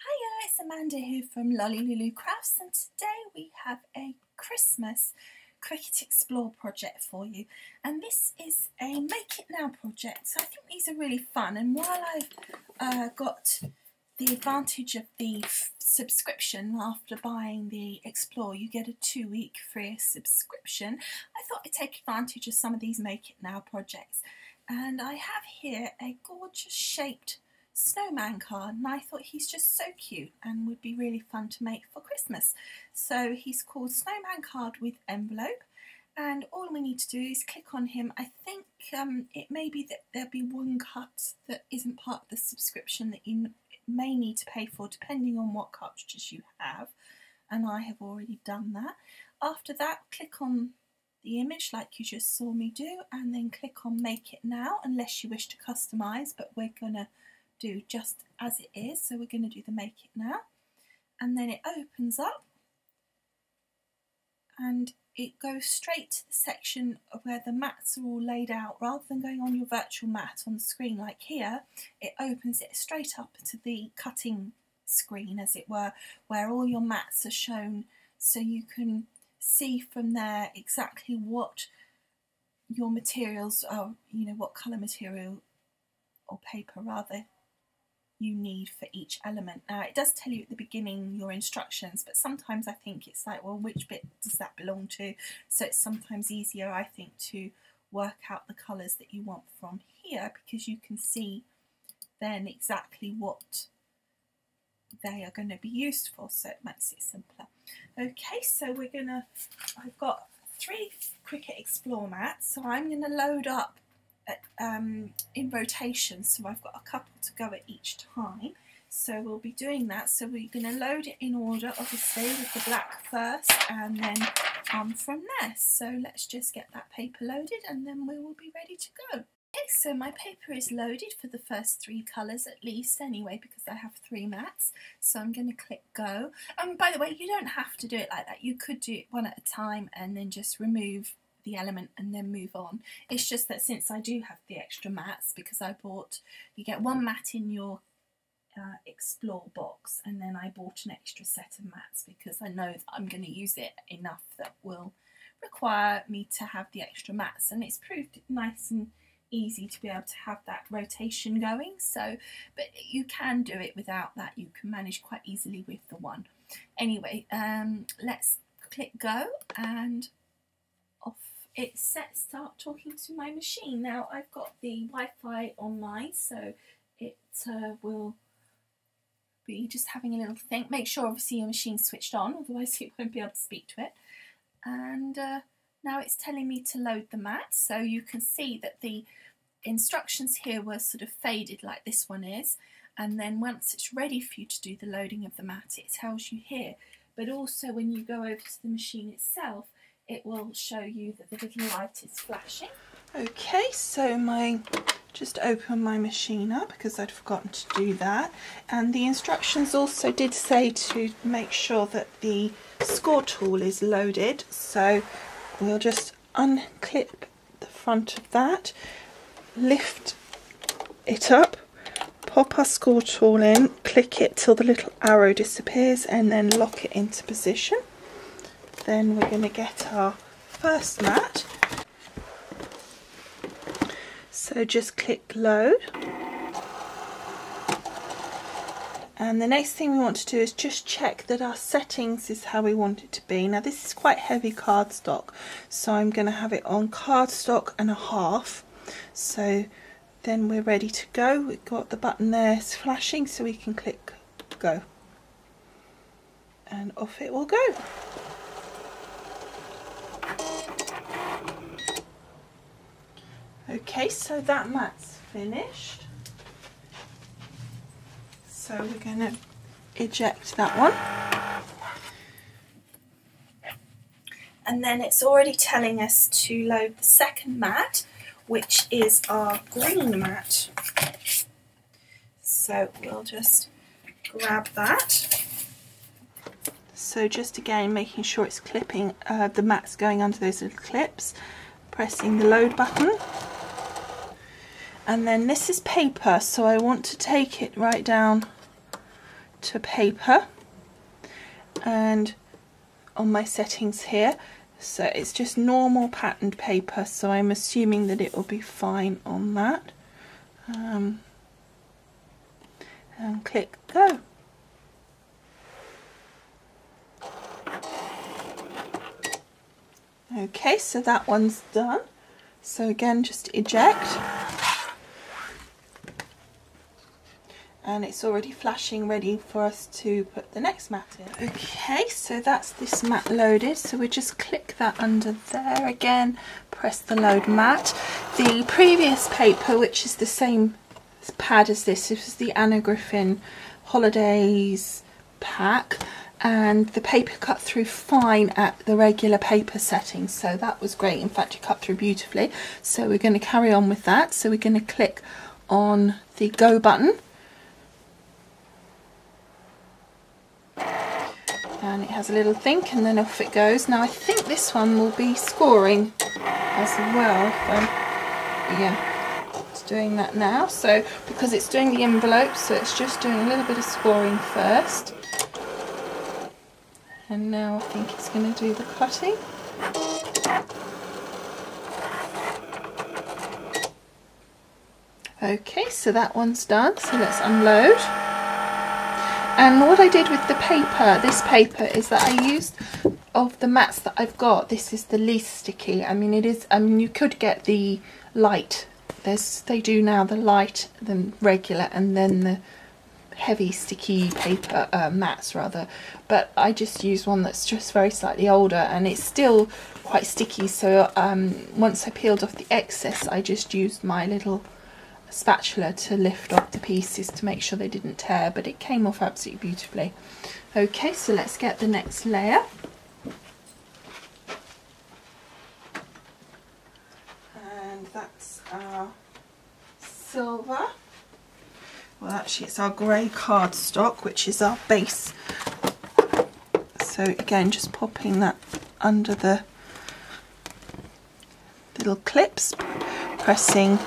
Hiya, it's Amanda here from Lolli Lulu Crafts, and today we have a Christmas Cricut Explore project for you. And this is a Make It Now project, so I think these are really fun. And while I've got the advantage of the subscription after buying the Explore, you get a 2-week free subscription, I thought I'd take advantage of some of these Make It Now projects. And I have here a gorgeous shaped Snowman card, and I thought he's just so cute and would be really fun to make for Christmas. So he's called Snowman Card with Envelope, and all we need to do is click on him. I think it may be that there'll be one cut that isn't part of the subscription that you may need to pay for, depending on what cartridges you have, and I have already done that. After that, click on the image like you just saw me do, and then click on Make It Now, unless you wish to customise, but we're gonna do just as it is. So we're going to do the Make It Now, and then it opens up and it goes straight to the section where the mats are all laid out. Rather than going on your virtual mat on the screen like here, it opens it straight up to the cutting screen, as it were, where all your mats are shown, so you can see from there exactly what your materials are, what colour material or paper rather you need for each element. Now it does tell you at the beginning your instructions, but sometimes I think it's like, well, which bit does that belong to? So it's sometimes easier, I think, to work out the colours that you want from here, because you can see then exactly what they are going to be used for, so it makes it simpler. Okay, so I've got 3 Cricut Explore mats, so I'm going to load up in rotation, so I've got a couple to go at each time, so we'll be doing that. So we're going to load it in order, obviously, with the black first and then from there. So let's just get that paper loaded and then we will be ready to go. Okay, so my paper is loaded for the first 3 colours at least anyway, because I have 3 mats. So I'm going to click go. By the way, you don't have to do it like that. You could do it one at a time and then just remove the element and then move on. It's just that since I do have the extra mats, because you get 1 mat in your Explore box, and then I bought an extra set of mats because I know that I'm going to use it enough that will require me to have the extra mats, and it's proved nice and easy to be able to have that rotation going. So, but you can do it without that. You can manage quite easily with the one. Anyway, let's click go, and off it start talking to my machine. Now I've got the Wi-Fi online, so it will be just having a little think. Make sure obviously your machine's switched on, otherwise it won't be able to speak to it. And now it's telling me to load the mat, so you can see that the instructions here were sort of faded like this one is, and then once it's ready for you to do the loading of the mat, it tells you here. But also when you go over to the machine itself, it will show you that the little light is flashing. Okay, so just open my machine up because I'd forgotten to do that, and the instructions also did say to make sure that the score tool is loaded, so we'll just unclip the front of that, lift it up, pop our score tool in, click it till the little arrow disappears, and then lock it into position. Then we're going to get our first mat, so just click load, and the next thing we want to do is just check that our settings is how we want it to be. Now this is quite heavy cardstock, so I'm going to have it on cardstock and a half, so then we're ready to go. We've got the button there flashing, so we can click go, and off it will go. Okay, so that mat's finished. So we're going to eject that one. And then it's already telling us to load the second mat, which is our green mat. So we'll just grab that. So just again making sure it's clipping, the mat's going under those little clips, pressing the load button. And then this is paper, so I want to take it right down to paper, and on my settings here, so it's just normal patterned paper, so I'm assuming that it will be fine on that. And click go. Okay, so that one's done. So again, just eject. And it's already flashing ready for us to put the next mat in. Okay, so that's this mat loaded. So we just click that under there again, press the load mat. The previous paper, which is the same pad as this was the Anna Griffin Holidays pack, and the paper cut through fine at the regular paper setting, so that was great. In fact, it cut through beautifully. So we're going to carry on with that. So we're going to click on the go button, and it has a little think and then off it goes. Now I think this one will be scoring as well. Yeah, it's doing that now. So because it's doing the envelope, so it's just doing a little bit of scoring first. And now I think it's going to do the cutting. Okay, so that one's done. So let's unload. And what I did with the paper, this paper, is that I used, of the mats that I've got, this is the least sticky. I mean, it is, you could get the light. They do now the light, the regular, and then the heavy sticky paper mats rather, but I just use one that's just very slightly older, and it's still quite sticky. So once I peeled off the excess, I just used my little spatula to lift off the pieces to make sure they didn't tear, but it came off absolutely beautifully. Okay, so let's get the next layer. And that's our silver. Well, actually it's our grey cardstock, which is our base. So again, just popping that under the little clips, pressing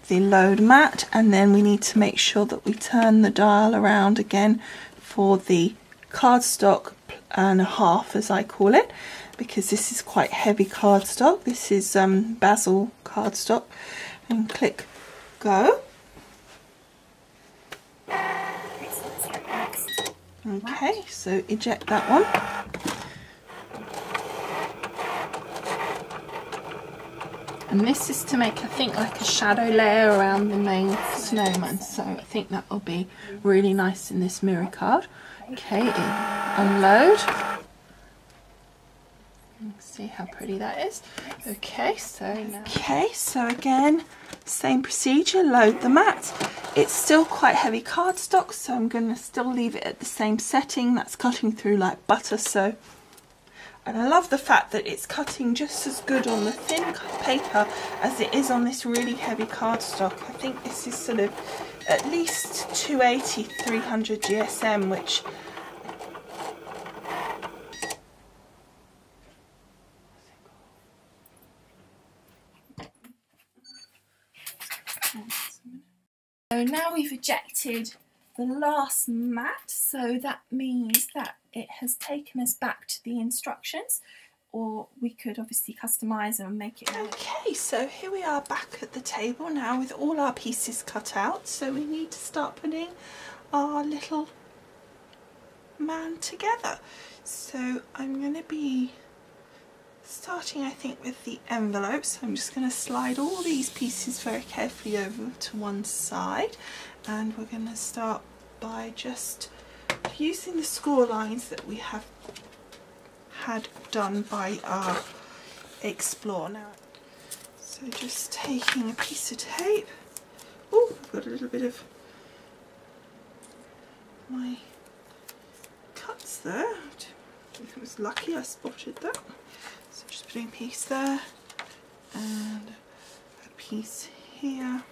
the load mat, and then we need to make sure that we turn the dial around again for the cardstock and a half, as I call it, because this is quite heavy cardstock. This is basil cardstock, and click go. Okay, so eject that one. And this is to make, I think, like a shadow layer around the main snowman. So I think that will be really nice in this mirror card. Okay, unload. See how pretty that is. Okay, so again, same procedure, load the mat. It's still quite heavy cardstock, so I'm going to still leave it at the same setting. That's cutting through like butter. So, and I love the fact that it's cutting just as good on the thin paper as it is on this really heavy cardstock. I think this is sort of at least 280, 300 GSM, which so now we've ejected the last mat, so that means that it has taken us back to the instructions, or we could obviously customise and make it. Okay, so here we are back at the table now with all our pieces cut out, so we need to start putting our little man together. So I'm going to be starting, I think, with the envelope. So I'm just going to slide all these pieces very carefully over to one side, and we're going to start by just using the score lines that we have had done by our Explore now. So just taking a piece of tape. Oh, I've got a little bit of my cuts there. I was lucky I spotted that. So just putting a piece there and a piece here.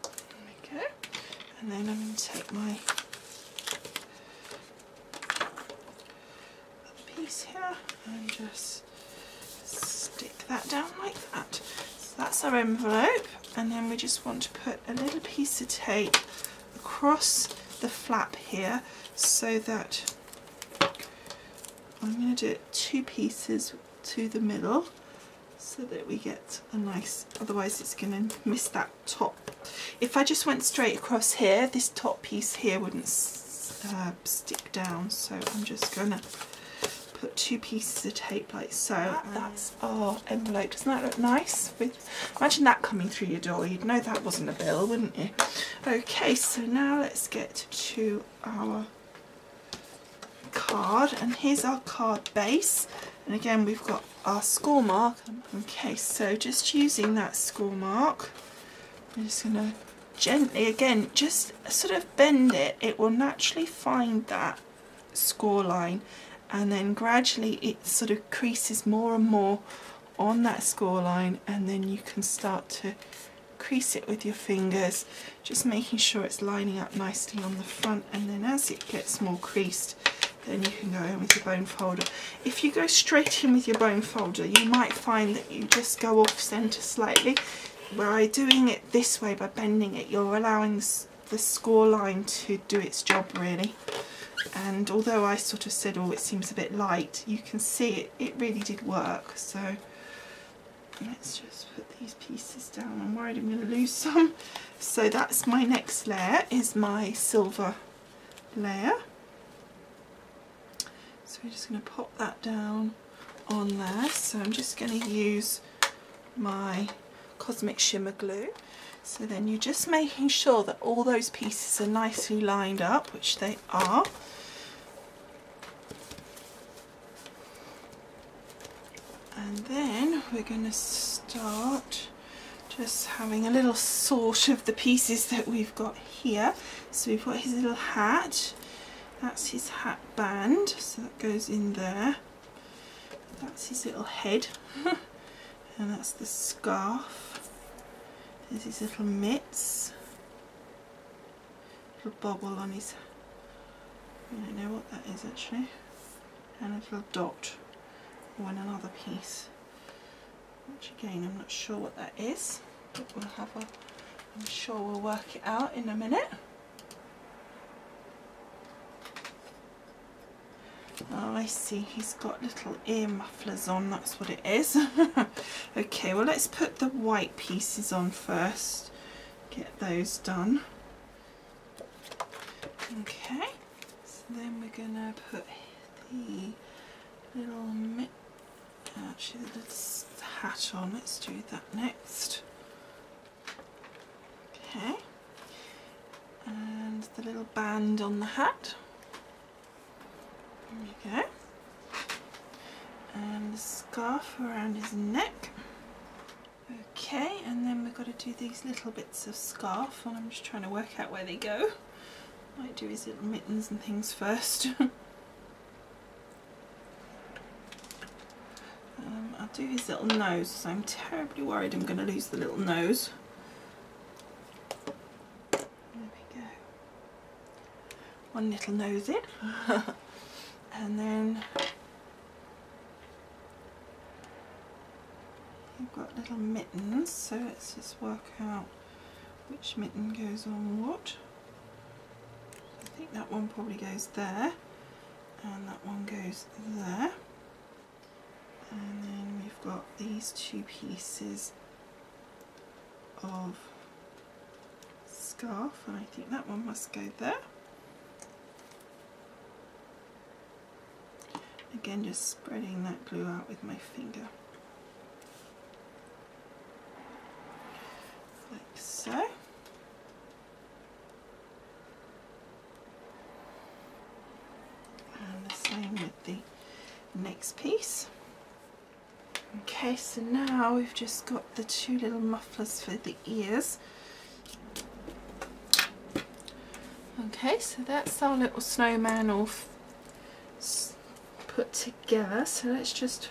There we go. And then I'm going to take my piece here and just stick that down like that. that's our envelope, and then we just want to put a little piece of tape across the flap here so that I'm going to do it 2 pieces to the middle so that we get a nice, otherwise it's going to miss that top. If I just went straight across here, this top piece here wouldn't stick down, so I'm just going to put 2 pieces of tape like so. That's our envelope. Doesn't that look nice? Imagine that coming through your door. You'd know that wasn't a bill, wouldn't you? Okay, so now let's get to our card, and here's our card base, and again we've got our score mark. Okay, so just using that score mark, I'm just going to gently, again, just sort of bend it. It will naturally find that score line, and then gradually it sort of creases more and more on that score line, and then you can start to crease it with your fingers, just making sure it's lining up nicely on the front, and then as it gets more creased, then you can go in with your bone folder. If you go straight in with your bone folder, you might find that you just go off centre slightly. By doing it this way, by bending it, you're allowing the score line to do its job really. And although I sort of said, oh, it seems a bit light, you can see it really did work. So let's just put these pieces down. I'm worried I'm going to lose some. So that's my next layer, is my silver layer. So we're just going to pop that down on there. So I'm just going to use my Cosmic Shimmer glue. So then you're just making sure that all those pieces are nicely lined up, which they are. And then we're going to start just having a little sort of the pieces that we've got here. So we've got his little hat. That's his hat band, so that goes in there. That's his little head, and that's the scarf. There's his little mitts, little bobble on his, I don't know what that is actually, and a little dot on another piece, which again I'm not sure what that is, but we'll have a, I'm sure we'll work it out in a minute. Oh, I see, he's got little ear mufflers on, that's what it is. Okay, well let's put the white pieces on first, get those done. Okay, so then we're going to put the little actually the little hat on, let's do that next. Okay, and the little band on the hat. There we go. And the scarf around his neck. Okay, and then we've got to do these little bits of scarf, and I'm just trying to work out where they go. Might do his little mittens and things first. I'll do his little nose, because I'm terribly worried I'm going to lose the little nose. There we go. One little nose in. And then you've got little mittens, so let's just work out which mitten goes on what. I think that one probably goes there, and that one goes there. And then we've got these 2 pieces of scarf, and I think that one must go there. Again, just spreading that glue out with my finger, like so. And the same with the next piece. Okay, so now we've just got the 2 little mufflers for the ears. Okay, so that's our little snowman all put together. So let's just,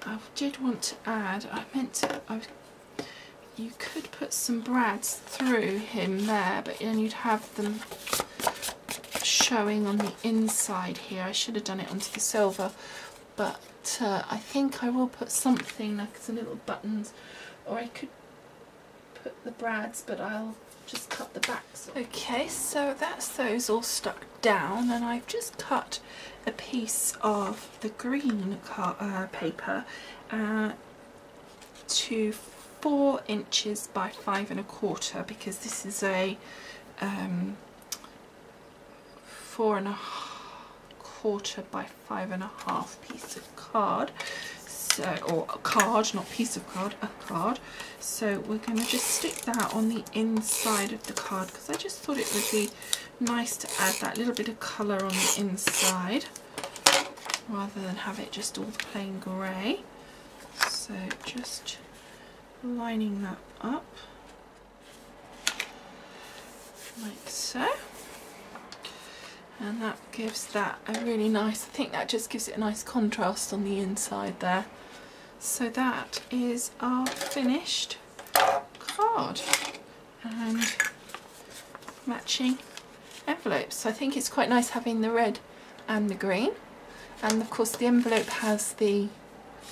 I did want to add, you could put some brads through him there, but then you'd have them showing on the inside here. I should have done it onto the silver, but I think I will put something like some little buttons or I could put the brads, but I'll just cut the backs off. Okay, so that's those all stuck down, and I've just cut a piece of the green paper to 4 inches by 5 1/4, because this is a 4 1/4 by 5 1/2 piece of card. So, or a card, not piece of card, a card. So we're going to just stick that on the inside of the card, because I just thought it would be nice to add that little bit of colour on the inside rather than have it just all plain grey. So just lining that up like so, and that gives that a really nice, I think that just gives it a nice contrast on the inside there. So that is our finished card and matching envelopes. I think it's quite nice having the red and the green, and of course the envelope has the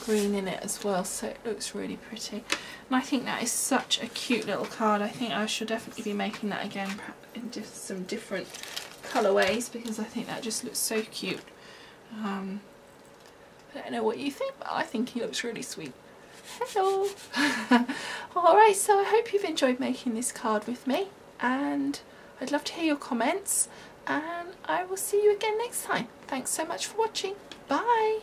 green in it as well, so it looks really pretty. And I think that is such a cute little card. I think I should definitely be making that again in just some different colourways, because I think that just looks so cute. I don't know what you think, but I think he looks really sweet. Hello! Alright, so I hope you've enjoyed making this card with me, and I'd love to hear your comments, and I will see you again next time. Thanks so much for watching. Bye!